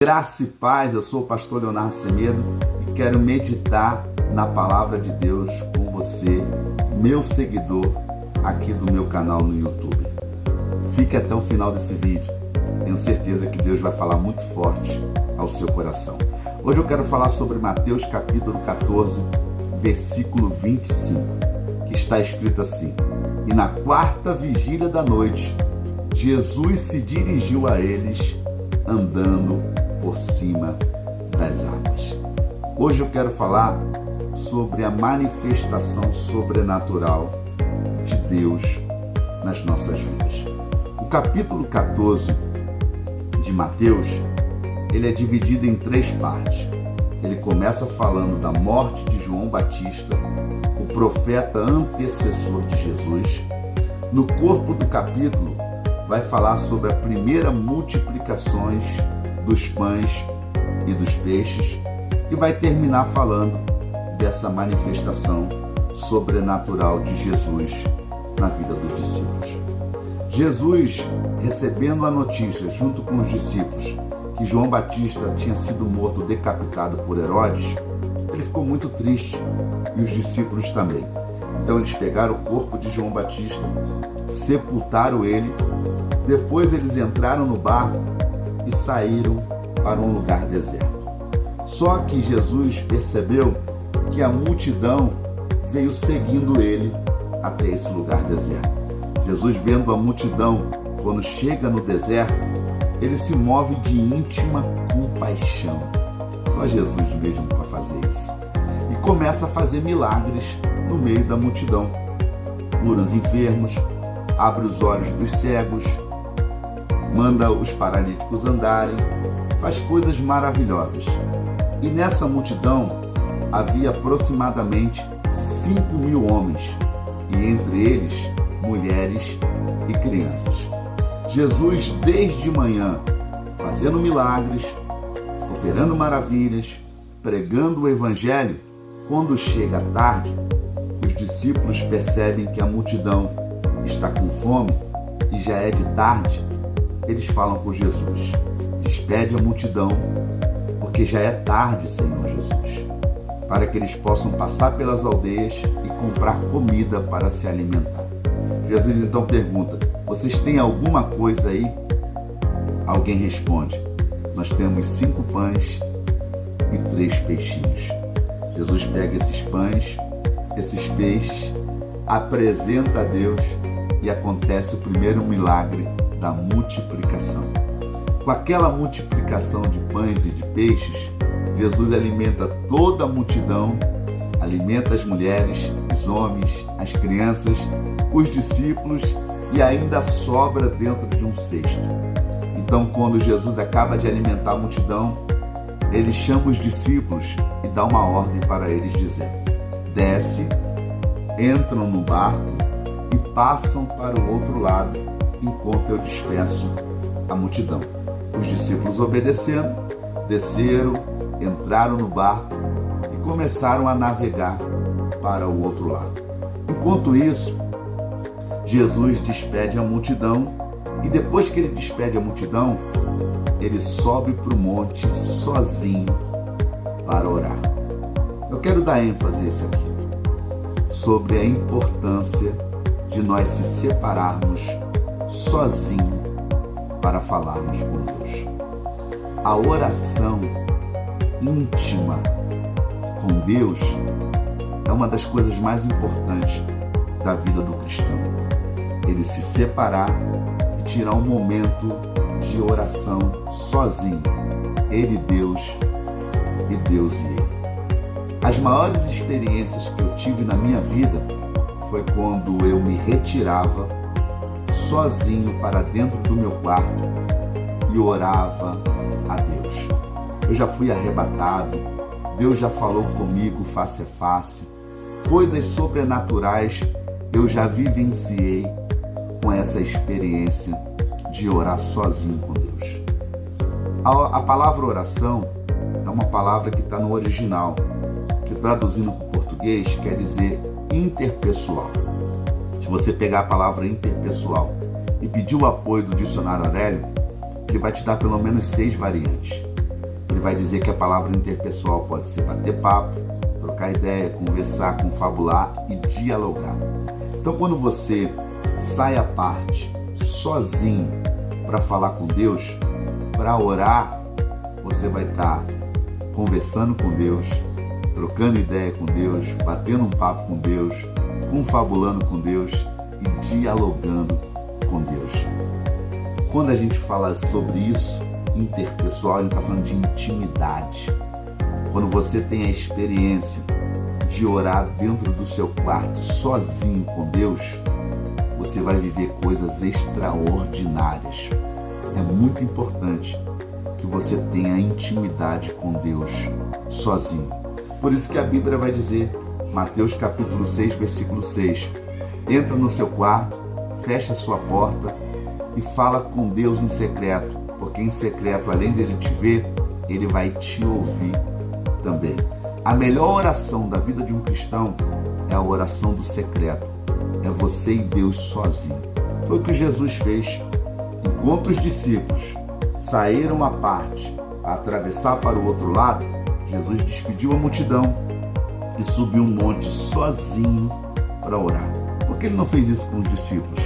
Graça e paz, eu sou o pastor Leonardo Semedo e quero meditar na palavra de Deus com você, meu seguidor aqui do meu canal no YouTube. Fique até o final desse vídeo, tenho certeza que Deus vai falar muito forte ao seu coração. Hoje eu quero falar sobre Mateus capítulo 14, versículo 25, que está escrito assim: E na quarta vigília da noite, Jesus se dirigiu a eles andando por cima das águas. Hoje eu quero falar sobre a manifestação sobrenatural de Deus nas nossas vidas. O capítulo 14 de Mateus, ele é dividido em três partes. Ele começa falando da morte de João Batista, o profeta antecessor de Jesus. No corpo do capítulo, vai falar sobre a primeira multiplicações dos pães e dos peixes e vai terminar falando dessa manifestação sobrenatural de Jesus na vida dos discípulos. Jesus, recebendo a notícia junto com os discípulos que João Batista tinha sido morto, decapitado por Herodes, ele ficou muito triste e os discípulos também. Então eles pegaram o corpo de João Batista, sepultaram ele, depois eles entraram no barco e saíram para um lugar deserto. Só que Jesus percebeu que a multidão veio seguindo ele até esse lugar deserto. Jesus, vendo a multidão, quando chega no deserto, ele se move de íntima compaixão. Só Jesus mesmo para fazer isso. E começa a fazer milagres no meio da multidão. Cura os enfermos, abre os olhos dos cegos, manda os paralíticos andarem, faz coisas maravilhosas. E nessa multidão havia aproximadamente 5.000 homens, e entre eles mulheres e crianças. Jesus, desde manhã, fazendo milagres, operando maravilhas, pregando o evangelho. Quando chega a tarde, os discípulos percebem que a multidão está com fome e já é de tarde. Eles falam com Jesus: despede a multidão, porque já é tarde, Senhor Jesus, para que eles possam passar pelas aldeias e comprar comida para se alimentar. Jesus então pergunta: vocês têm alguma coisa aí? Alguém responde: nós temos 5 pães e 3 peixinhos. Jesus pega esses pães, esses peixes, apresenta a Deus e acontece o primeiro milagre da multiplicação. Com aquela multiplicação de pães e de peixes, Jesus alimenta toda a multidão, alimenta as mulheres, os homens, as crianças, os discípulos, e ainda sobra dentro de um cesto. Então, quando Jesus acaba de alimentar a multidão, ele chama os discípulos e dá uma ordem para eles, dizendo: desce, entram no barco e passam para o outro lado, enquanto eu disperso a multidão. Os discípulos, obedecendo, desceram, entraram no barco e começaram a navegar para o outro lado. Enquanto isso, Jesus despede a multidão, e depois que ele despede a multidão, ele sobe para o monte sozinho para orar. Eu quero dar ênfase a isso aqui, sobre a importância de nós se separarmos sozinho para falarmos com Deus. A oração íntima com Deus é uma das coisas mais importantes da vida do cristão. Ele se separar e tirar um momento de oração sozinho, ele e Deus e Deus e ele. As maiores experiências que eu tive na minha vida foi quando eu me retirava sozinho para dentro do meu quarto e orava a Deus. Eu já fui arrebatado, Deus já falou comigo face a face, coisas sobrenaturais eu já vivenciei com essa experiência de orar sozinho com Deus. A palavra oração é uma palavra que está no original, que traduzindo para o português quer dizer interpessoal. Se você pegar a palavra interpessoal e pedir o apoio do dicionário Aurélio, ele vai te dar pelo menos 6 variantes. Ele vai dizer que a palavra interpessoal pode ser bater papo, trocar ideia, conversar, confabular e dialogar. Então, quando você sai à parte, sozinho, para falar com Deus, para orar, você vai estar conversando com Deus, trocando ideia com Deus, batendo um papo com Deus, confabulando com Deus e dialogando com Deus. Quando a gente fala sobre isso, interpessoal, a gente está falando de intimidade. Quando você tem a experiência de orar dentro do seu quarto, sozinho com Deus, você vai viver coisas extraordinárias. É muito importante que você tenha intimidade com Deus sozinho. Por isso que a Bíblia vai dizer, Mateus capítulo 6, versículo 6, entra no seu quarto, fecha sua porta e fala com Deus em secreto, porque em secreto, além dele te ver, ele vai te ouvir também. A melhor oração da vida de um cristão é a oração do secreto. É você e Deus sozinho. Foi o que Jesus fez. Enquanto os discípulos saíram à parte a atravessar para o outro lado, Jesus despediu a multidão e subiu um monte sozinho para orar. Por que ele não fez isso com os discípulos?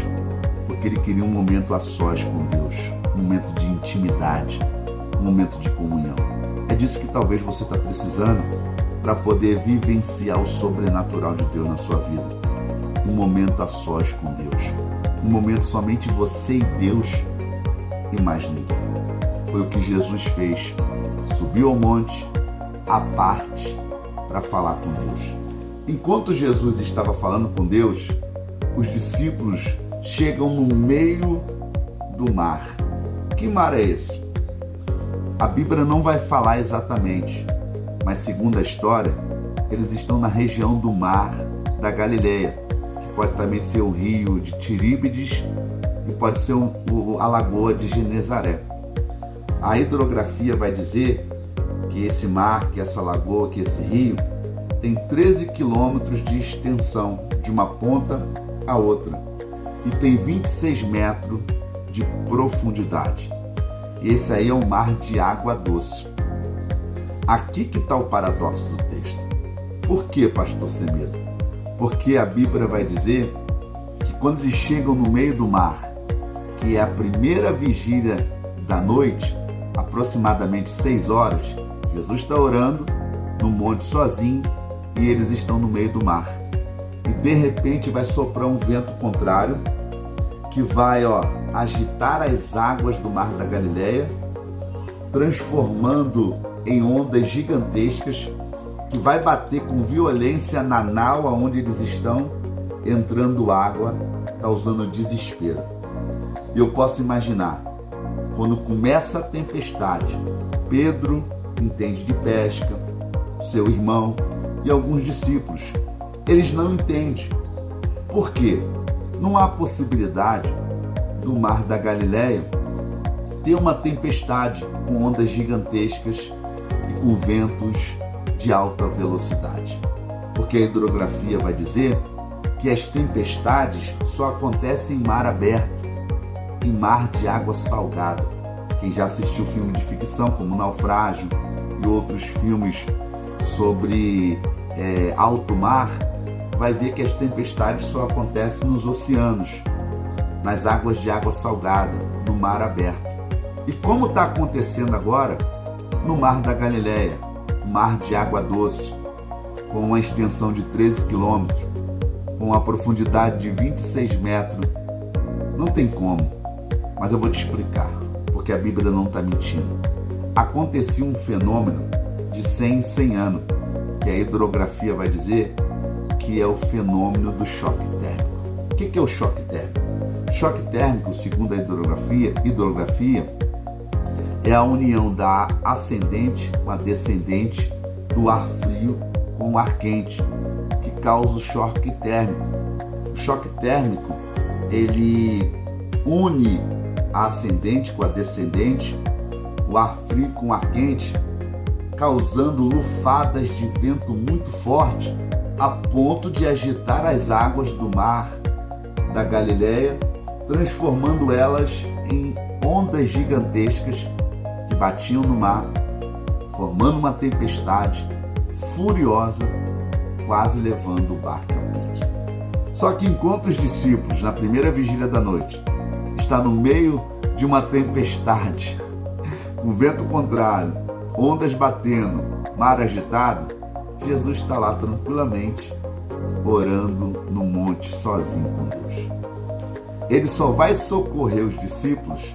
Porque ele queria um momento a sós com Deus, um momento de intimidade, um momento de comunhão. É disso que talvez você está precisando para poder vivenciar o sobrenatural de Deus na sua vida. Um momento a sós com Deus. Um momento somente você e Deus e mais ninguém. Foi o que Jesus fez. Subiu ao monte, à parte, para falar com Deus. Enquanto Jesus estava falando com Deus, os discípulos chegam no meio do mar. Que mar é esse? A Bíblia não vai falar exatamente, mas segundo a história, eles estão na região do mar da Galileia, que pode também ser o rio de Tiríbides e pode ser a lagoa de Genezaré. A hidrografia vai dizer que esse mar, que essa lagoa, que esse rio, tem 13 quilômetros de extensão, de uma ponta a outra, e tem 26 metros de profundidade. Esse aí é um mar de água doce. Aqui que está o paradoxo do texto. Por que, pastor Semedo? Porque a Bíblia vai dizer que quando eles chegam no meio do mar, que é a primeira vigília da noite, aproximadamente 6 horas, Jesus está orando no monte sozinho e eles estão no meio do mar. E de repente vai soprar um vento contrário que vai agitar as águas do mar da Galileia, transformando em ondas gigantescas, que vai bater com violência na nau onde eles estão, entrando água, causando desespero. E eu posso imaginar, quando começa a tempestade, Pedro entende de pesca, seu irmão e alguns discípulos, eles não entendem. Por quê? Não há possibilidade do mar da Galileia ter uma tempestade com ondas gigantescas e com ventos de alta velocidade. Porque a hidrografia vai dizer que as tempestades só acontecem em mar aberto, em mar de água salgada. Quem já assistiu filme de ficção como Naufrágio e outros filmes sobre alto mar, vai ver que as tempestades só acontecem nos oceanos, nas águas de água salgada, no mar aberto. E como está acontecendo agora no mar da Galileia, mar de água doce, com uma extensão de 13 quilômetros, com uma profundidade de 26 metros, não tem como, mas eu vou te explicar, porque a Bíblia não está mentindo. Acontecia um fenômeno de 100 em 100 anos, que a hidrografia vai dizer que é o fenômeno do choque térmico. O que é o choque térmico? Choque térmico, segundo a hidrografia, é a união da ascendente com a descendente, do ar frio com o ar quente, que causa o choque térmico. O choque térmico, ele une a ascendente com a descendente, o ar frio com o ar quente, causando lufadas de vento muito forte, a ponto de agitar as águas do mar da Galileia, transformando elas em ondas gigantescas que batiam no mar, formando uma tempestade furiosa, quase levando o barco ao pique. Só que enquanto os discípulos, na primeira vigília da noite, está no meio de uma tempestade, com vento contrário, ondas batendo, mar agitado, Jesus está lá tranquilamente, orando no monte sozinho com Deus. Ele só vai socorrer os discípulos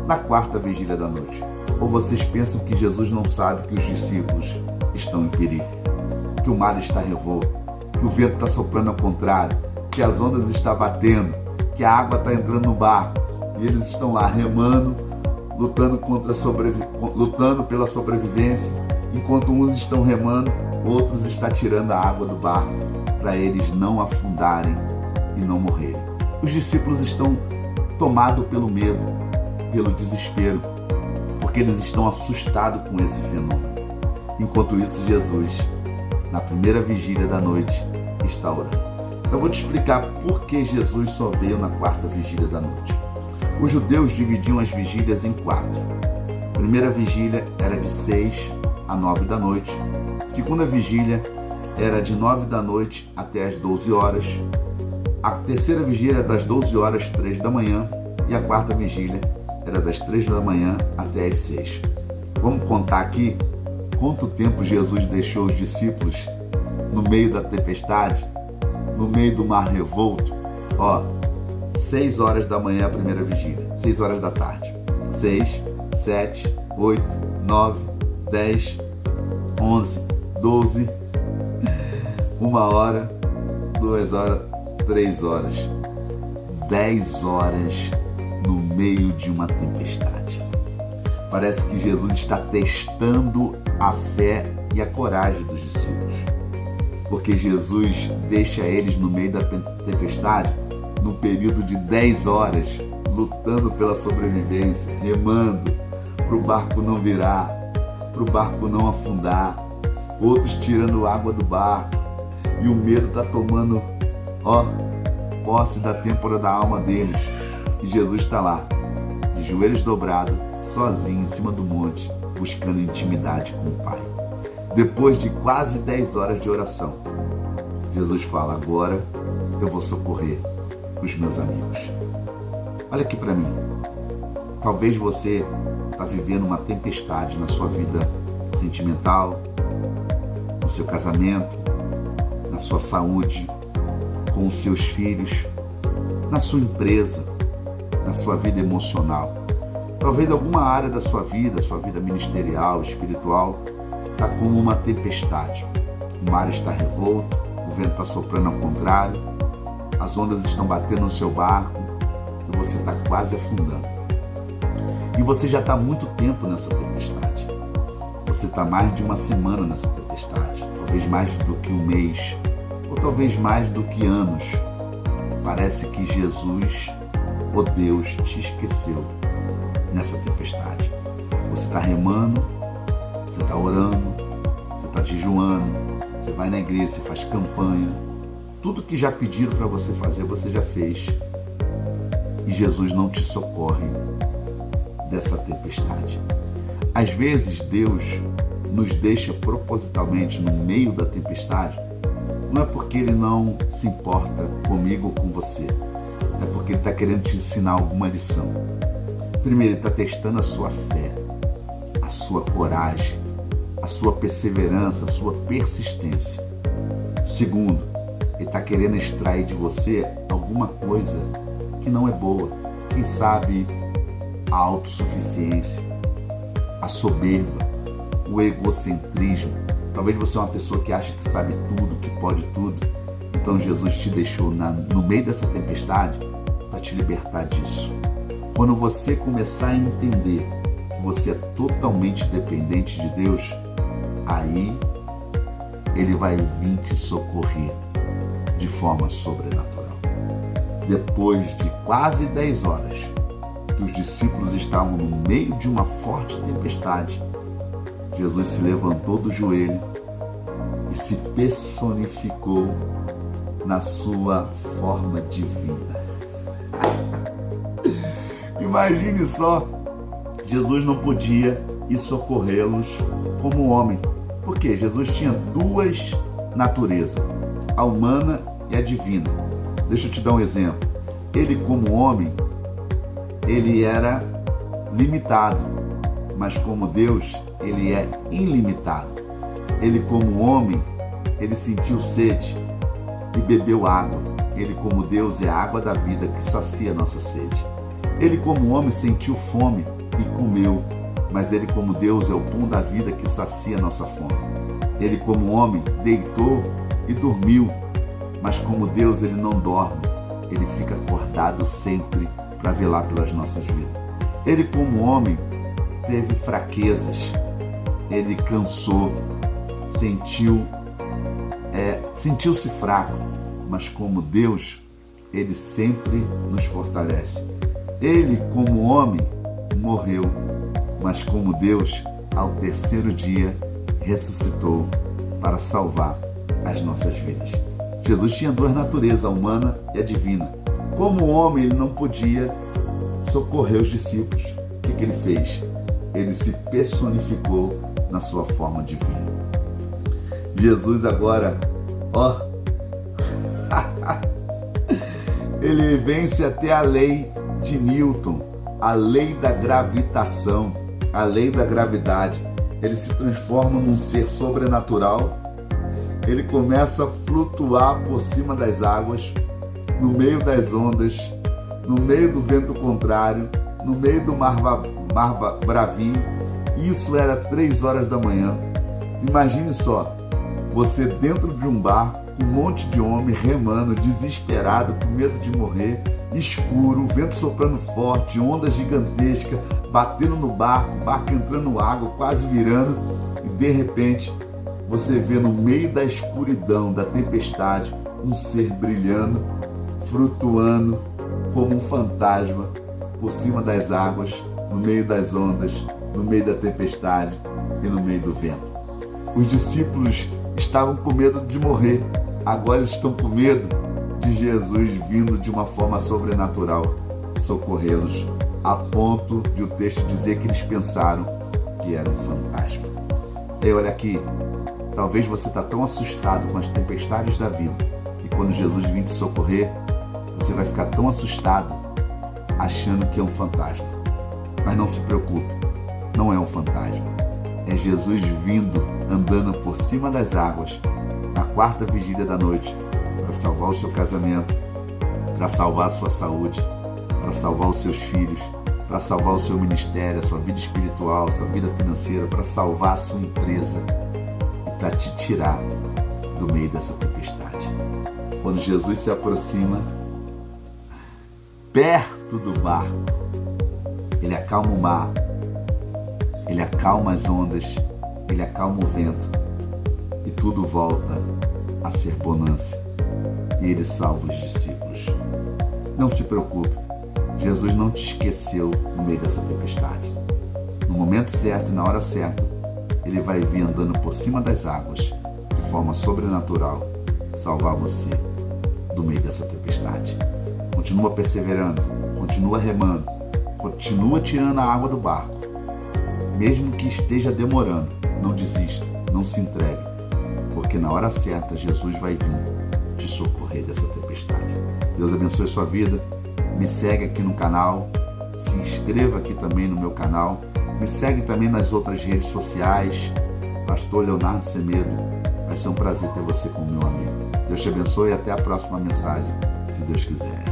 na quarta vigília da noite. Ou vocês pensam que Jesus não sabe que os discípulos estão em perigo, que o mar está revolto, que o vento está soprando ao contrário, que as ondas estão batendo, que a água está entrando no barco e eles estão lá remando, lutando pela sobrevivência, enquanto uns estão remando, outros estão tirando a água do barco para eles não afundarem e não morrerem. Os discípulos estão tomados pelo medo, pelo desespero, porque eles estão assustados com esse fenômeno. Enquanto isso, Jesus, na primeira vigília da noite, está orando. Eu vou te explicar por que Jesus só veio na quarta vigília da noite. Os judeus dividiam as vigílias em 4. A primeira vigília era de 6 a 9 da noite. A segunda vigília era de 9 da noite até as 12 horas. A terceira vigília era das 12 horas às 3 da manhã. E a quarta vigília era das 3 da manhã até as 6. Vamos contar aqui quanto tempo Jesus deixou os discípulos no meio da tempestade, no meio do mar revolto. 6 horas da manhã a primeira vigília, 6 horas da tarde, 6, 7, 8, 9, 10, 11, 12, 1 hora, 2 horas, 3 horas, 10 horas no meio de uma tempestade. Parece que Jesus está testando a fé e a coragem dos discípulos, porque Jesus deixa eles no meio da tempestade num período de 10 horas, lutando pela sobrevivência, remando para o barco não virar, para o barco não afundar, outros tirando água do barco, e o medo está tomando posse da têmpora da alma deles. E Jesus está lá, de joelhos dobrados, sozinho em cima do monte, buscando intimidade com o Pai. Depois de quase 10 horas de oração, Jesus fala: agora eu vou socorrer os meus amigos. Olha aqui para mim. Talvez você está vivendo uma tempestade na sua vida sentimental, no seu casamento, na sua saúde, com os seus filhos, na sua empresa, na sua vida emocional. Talvez alguma área da sua vida ministerial, espiritual, está como uma tempestade. O mar está revolto, o vento está soprando ao contrário, as ondas estão batendo no seu barco e você está quase afundando. E você já está há muito tempo nessa tempestade. Você está mais de uma semana nessa tempestade, talvez mais do que um mês, ou talvez mais do que anos. Parece que Jesus, Deus, te esqueceu nessa tempestade. Você está remando, você está orando, você está jejuando, você vai na igreja, você faz campanha. Tudo que já pediram para você fazer, você já fez. E Jesus não te socorre dessa tempestade. Às vezes, Deus nos deixa propositalmente no meio da tempestade, não é porque Ele não se importa comigo ou com você, é porque Ele está querendo te ensinar alguma lição. Primeiro, Ele está testando a sua fé, a sua coragem, a sua perseverança, a sua persistência. Segundo, Ele está querendo extrair de você alguma coisa que não é boa. Quem sabe a autossuficiência, a soberba, o egocentrismo. Talvez você é uma pessoa que acha que sabe tudo, que pode tudo. Então Jesus te deixou no meio dessa tempestade para te libertar disso. Quando você começar a entender que você é totalmente dependente de Deus, aí Ele vai vir te socorrer de forma sobrenatural. Depois de quase 10 horas que os discípulos estavam no meio de uma forte tempestade, Jesus se levantou do joelho e se personificou na sua forma divina. Imagine só, Jesus não podia e socorrê-los como homem. Porque Jesus tinha duas naturezas, a humana e a divina. Deixa eu te dar um exemplo. Ele, como homem, ele era limitado, mas como Deus, ele é ilimitado. Ele, como homem, ele sentiu sede e bebeu água. Ele, como Deus, é a água da vida que sacia a nossa sede. Ele, como homem, sentiu fome e comeu, mas ele, como Deus, é o pão da vida que sacia a nossa fome. Ele, como homem, deitou e dormiu, mas como Deus, ele não dorme, ele fica acordado sempre para velar pelas nossas vidas. Ele, como homem, teve fraquezas, ele cansou, sentiu-se fraco, mas como Deus, ele sempre nos fortalece. Ele, como homem, morreu, mas como Deus, ao terceiro dia, ressuscitou para salvar as nossas vidas. Jesus tinha duas naturezas, a humana e a divina. Como homem, ele não podia socorrer os discípulos. O que ele fez? Ele se personificou na sua forma divina. Jesus agora, ele vence até a lei de Newton, a lei da gravitação, a lei da gravidade. Ele se transforma num ser sobrenatural. Ele começa a flutuar por cima das águas, no meio das ondas, no meio do vento contrário, no meio do mar bravio. Isso era 3 horas da manhã. Imagine só, você dentro de um barco, com um monte de homem remando, desesperado, com medo de morrer, escuro, vento soprando forte, onda gigantesca, batendo no barco entrando no água, quase virando, e de repente você vê no meio da escuridão, da tempestade, um ser brilhando, flutuando como um fantasma por cima das águas, no meio das ondas, no meio da tempestade e no meio do vento. Os discípulos estavam com medo de morrer, agora eles estão com medo de Jesus vindo de uma forma sobrenatural socorrê-los, a ponto de o texto dizer que eles pensaram que era um fantasma. E olha aqui, talvez você está tão assustado com as tempestades da vida que quando Jesus vir te socorrer, você vai ficar tão assustado achando que é um fantasma. Mas não se preocupe, não é um fantasma. É Jesus vindo, andando por cima das águas, na 4ª vigília da noite, para salvar o seu casamento, para salvar a sua saúde, para salvar os seus filhos, para salvar o seu ministério, a sua vida espiritual, a sua vida financeira, para salvar a sua empresa e para te tirar do meio dessa tempestade. Quando Jesus se aproxima perto do barco, ele acalma o mar, ele acalma as ondas, ele acalma o vento e tudo volta a ser bonança. E ele salva os discípulos. Não se preocupe, Jesus não te esqueceu no meio dessa tempestade. No momento certo e na hora certa, ele vai vir andando por cima das águas, de forma sobrenatural, salvar você do meio dessa tempestade. Continua perseverando, continua remando, continua tirando a água do barco. Mesmo que esteja demorando, não desista, não se entregue, porque na hora certa Jesus vai vir te socorrer dessa tempestade. Deus abençoe a sua vida. Me segue aqui no canal, se inscreva aqui também no meu canal, me segue também nas outras redes sociais, Pastor Leonardo Semedo. Vai ser um prazer ter você como meu amigo. Deus te abençoe e até a próxima mensagem, se Deus quiser.